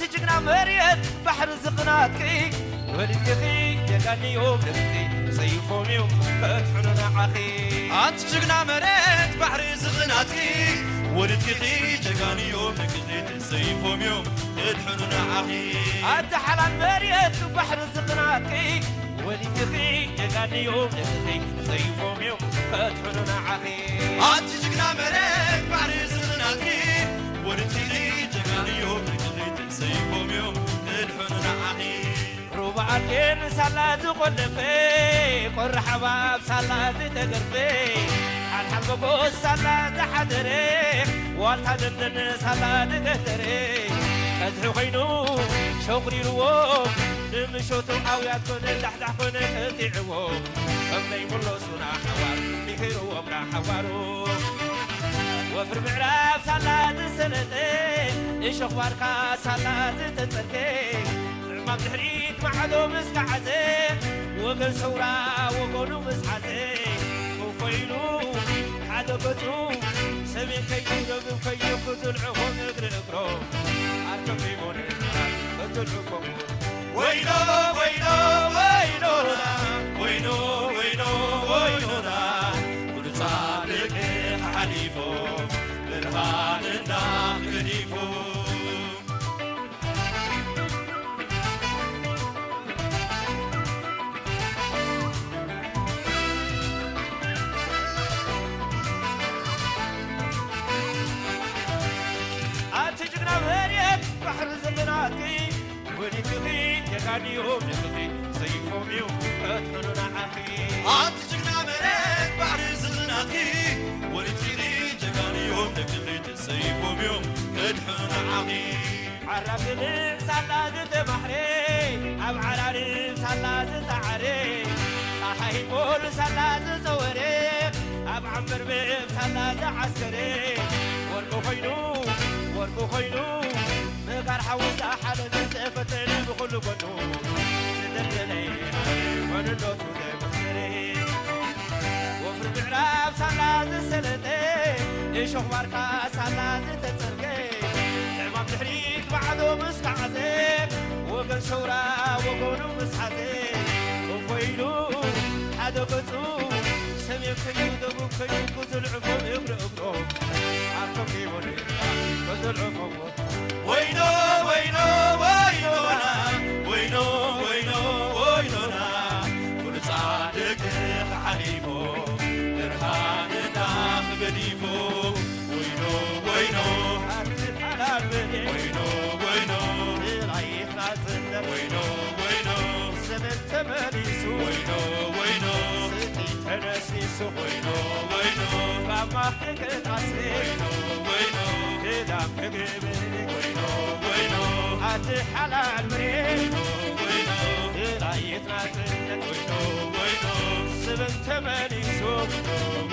تجنا مريت بحر زقناتكي ولدكي يقاني يوم لكي سيفهم يوم فتحنا عخي أنت تجنا مريت بحر زقناتكي ولدكي يقاني يوم لكي سيفهم يوم فتحنا عخي أنت حلال مريت بحر زقناتكي ولدكي يقاني يوم لكي سيفهم يوم فتحنا عخي أنت تجنا مريت بحر زقناتكي ولدكي يقاني يوم لكي سيفهم يوم فتحنا عخي ربع الليل سلات قلفي قر حباب سلات تقرفي حال بقوس سلات حدري والتدن سلات تهتري كزحو خينو شغري روم نمشوتو عويات كون لحدح كون تتعوو أمني ملوسونا حوار بخيرو أمنا حوارو وفر معراف سلات سنتين إيش أخبارك سلات تتركي ما بتحريك ما حدو مسكعزي وقل سورا وقلو مسحزي وفيلو حدو قدرو سمين كيو دبو كيو قدو العفو نقر اقرو عاركم في موني قدو العفو وينو وينو وينونا وينو وينو وينونا كل صادق حليفو برهان النام قديفو بحر زقناتكي ولدكي يقاني يوم لكي سيفهم يوم فتحنا عخي أنت جقنا مريت بحر زقناتكي ولدكي يقاني يوم لكي سيفهم يوم فتحنا عخي عرفني سلازة بحري أب عراري سلازة عري صحي بول سلازة زوري أب عمر بيب سلازة عسكري ورقو خينو مقار حوز أحد فتني بكل قنو سدرتني ونلوتو دي مصري وفر بعراف سلاز سلتي إيش أخبارك سلاز تتركي عمام تحريك بعدو مسكعزي وقل شورا وقولو مسحزي وفيلو حدو قطو سميم كيو دبو كيو قطو العفو يقرأ اقرأ عاركم كيبوني قطو العفو وينو وينو وينونا وينو وينو وينونا كل صادق حليفو برهان النام قديفو وينو وينو وينو وينو رايحنا زندر وينو وينو سمن تمليسو وينو وينو ستي تنسيسو وينو وينو فما حكت عسري وينو وينو كدام كقبلك وينو وينو هاتي حلال مريد وينو رايتنا زندر وينو وينو سمن تمليسو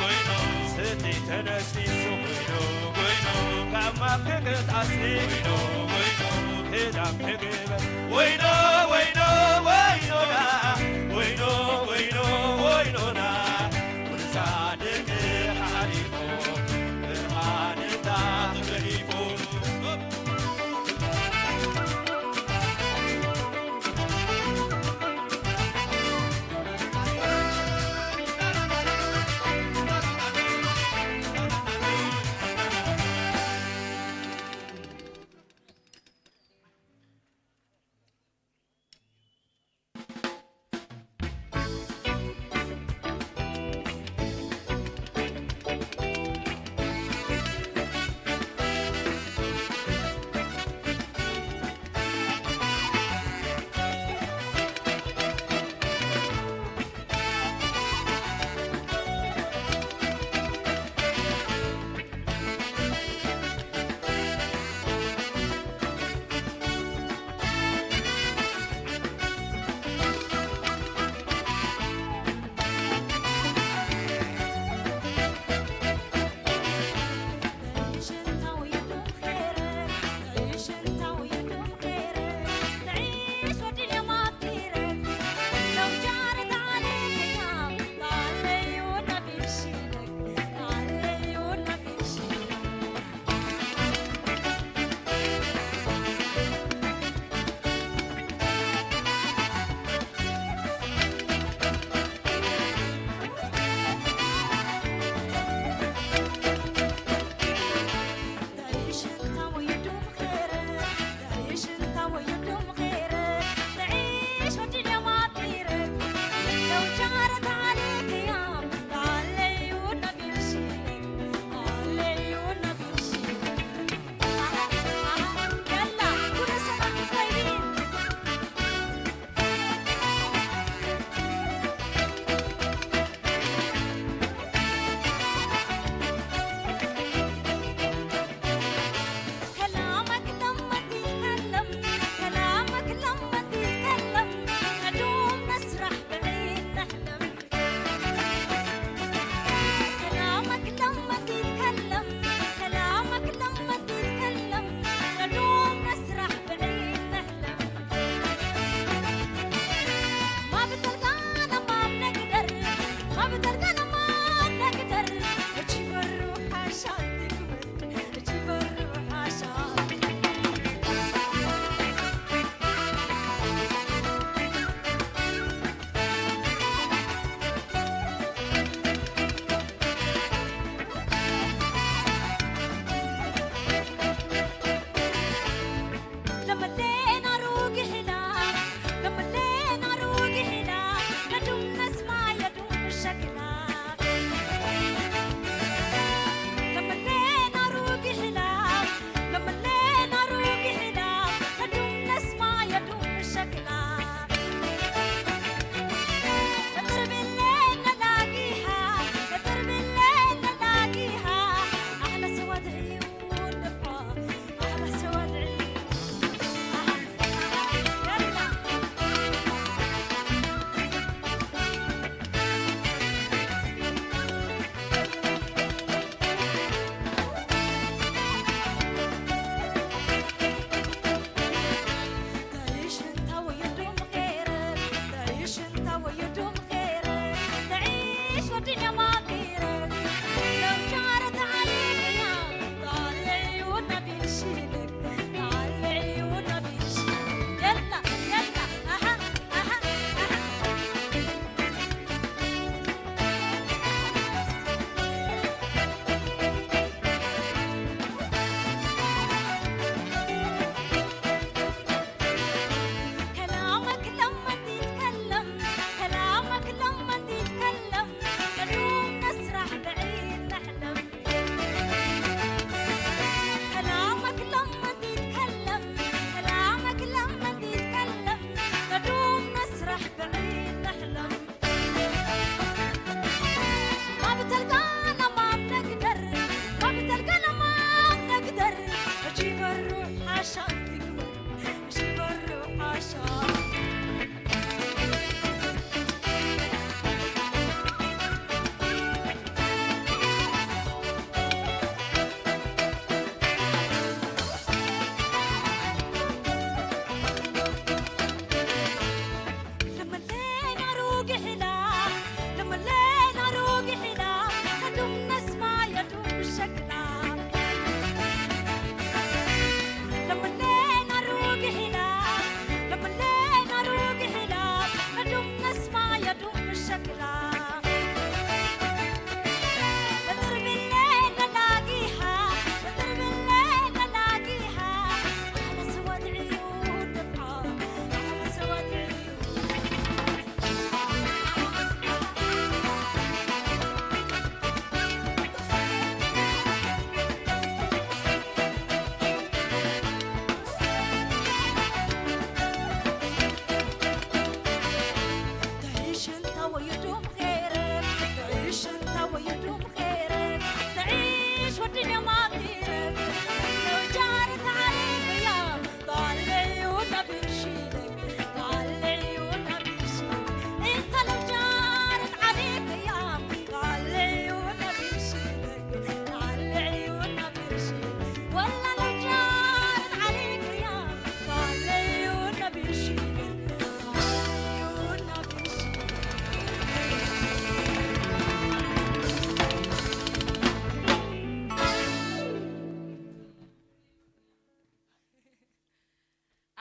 وينو ستي تنسيسو وينو وينو فما حكت عسري وينو وينو كدام كقبلك وينو وينو وينونا وينو وينو وينونا كل صادق حليفو برهان النام قديفو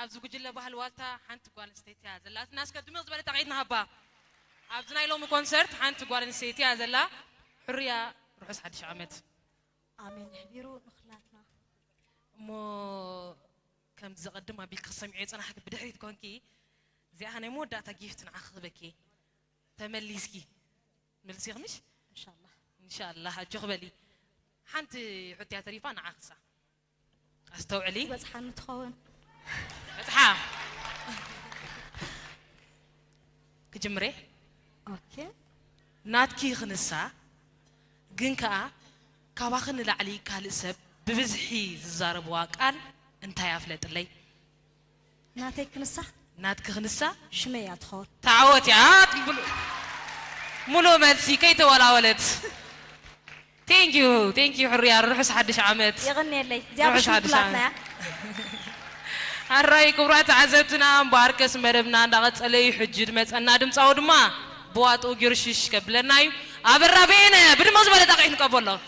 أبزوج جل بحال والتا حنت قال نستيتي هذا الناس كدمي زبالة تعيدنا هبا أبزنا يلوم كونسرت حنت قال نستيتي هذا لا حرية روح سعد شعمت آمين حبيرو نخلاتنا مو كم زقدم أبيك سمعت أنا حكي بدحري تكونكي زي أنا مو داتا جيفت نعخذبكي تمليسكي ملسي غمش إن شاء الله هجقبلي حنت حتى تعرفان عخسة أستوعلي بس حنتخون اتحام كجمري اوكي ناتكي خنسا جنكا كواخن لعلي كالسب ببزحي زاربوا قال انت يا فلت لي ناتك خنسا ناتك خنسا شمية تخون تعوت يا مولو مالسي كيت ولا ولد ثانك يو حريه روح سحدش عمت يغني لي زيادة شوكولاتنا الرأي كبرات عزبتنا مباركس مربنا دغت علي حجد مت أنا دم صعود ما بوات وجرشش قبلنا أبرر بينه بدي ما زبالة دقيقة قبله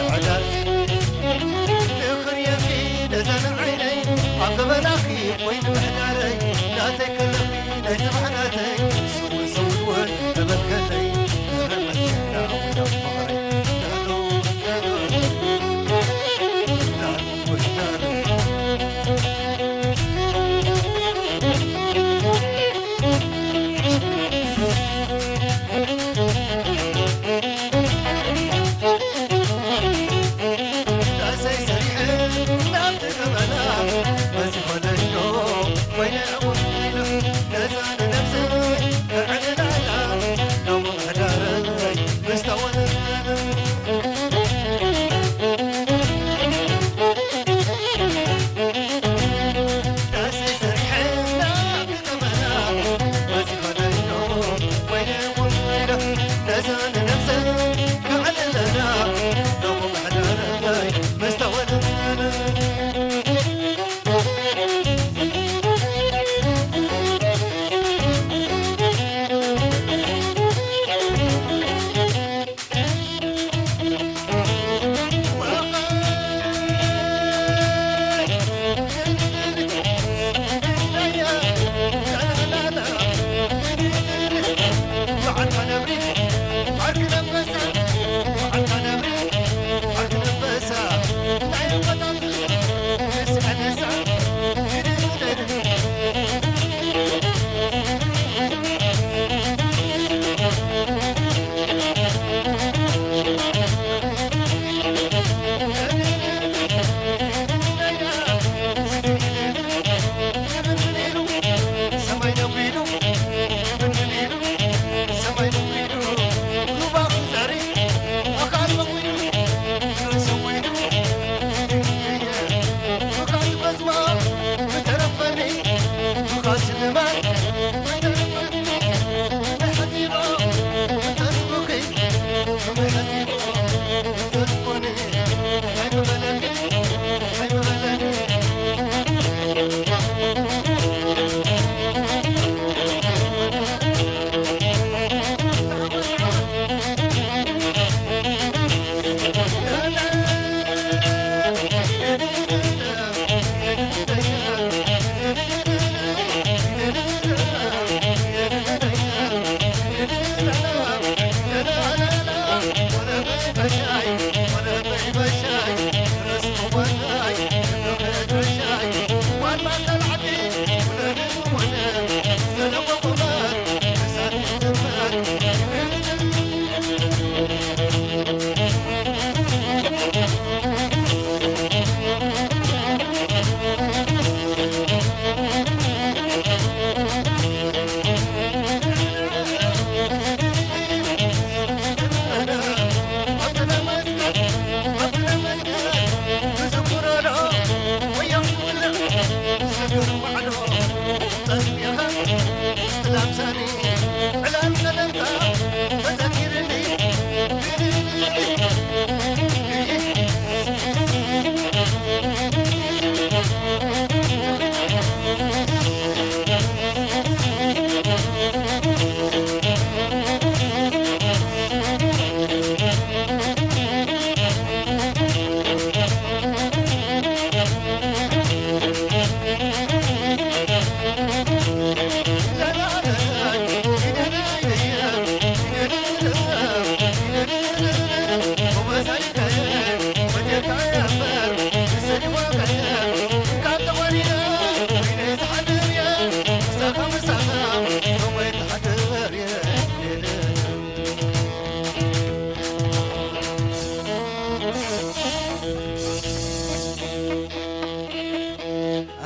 على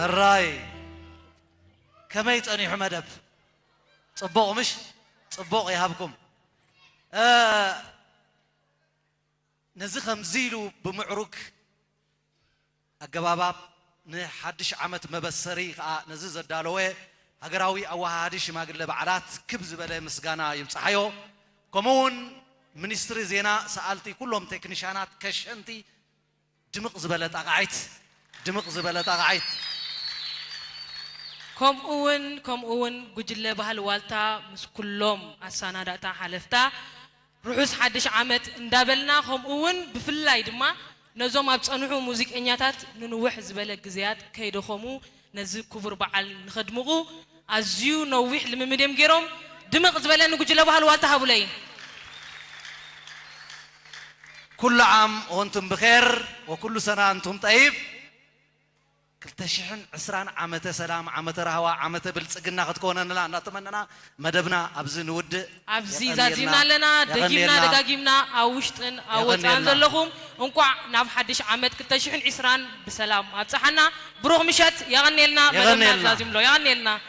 الراي كما يتأني حمدب صبوق مش صبوق يهابكم نزخم زيلو بمعروك الجباباب نحدش عمت مبصري نزز الدالوه هجراوي أو هادش ما قل بعرات كبز بلا مسجانا يمسحيو كمون منستري زينا سألتي كلهم تكنيشانات كشنتي دمق زبالة أقعيت دمق زبالة أقعيت كم أون جوجل بهالوالتا مس كلهم أسانا داتا حلفتا روحس حدش عمت ندابلنا كم أون بفلاي دما نزوم أبصنحو موسيقى إنياتات ننوح زبالة جزيات كيدو خمو نزل كفر بعل نخدمه أزيو نوح لما مديم جيرم دمق زبالة نجوجل بهالوالتا هبولي كل عام وانتم بخير وكل سنة أنتم طيب كل تشحن عسران عمته سلام عمته رهوا عمته بالسجننا قد كوننا لا نتمنى مدبنا أبزن ود أبزي زازيمنا لنا دقيمنا دقاقيمنا أوشتن أوتان ذلهم انقع ناف حدش عمت كل تشحن عسران بسلام أتصحنا بروح مشت يغني لنا مدبنا لازم له يغني لنا